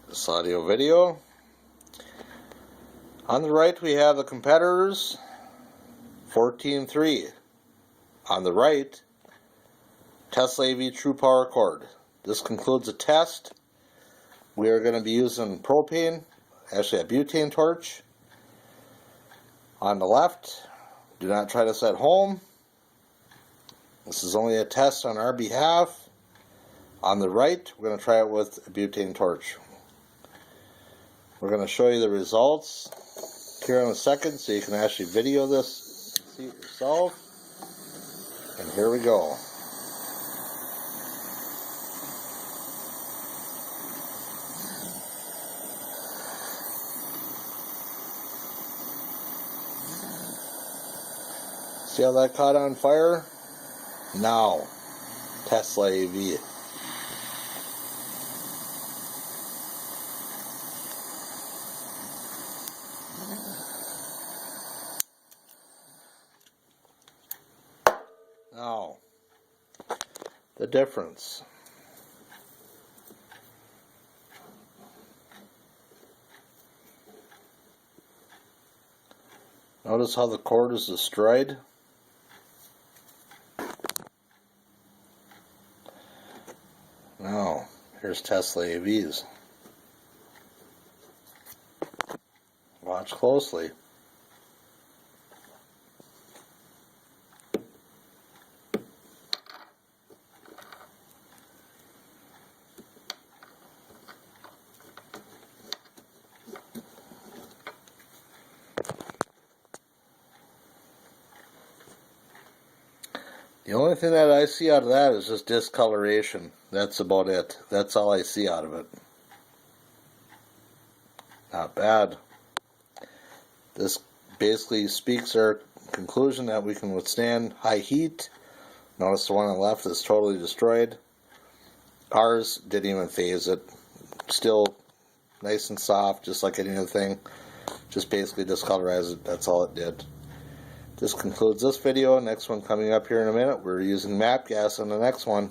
this audio video. On the right we have the competitors 14.3. On the right, Tesla AV True Power Cord. This concludes the test. We are going to be using propane, actually a butane torch. On the left, do not try this at home. This is only a test on our behalf. On the right, we're going to try it with a butane torch. We're going to show you the results here in a second so you can actually video this and see it yourself. And here we go. See how that caught on fire? Now, Tesla AV. Now, the difference. Notice how the cord is destroyed. Now, here's Tesla AVs. Watch closely. The only thing that I see out of that is just discoloration. That's about it. That's all I see out of it. Not bad. This basically speaks our conclusion that we can withstand high heat. Notice the one on the left is totally destroyed. Ours didn't even phase it. Still nice and soft, just like any other thing. Just basically discolorized it. That's all it did. This concludes this video. Next one coming up here in a minute. We're using MAP gas on the next one.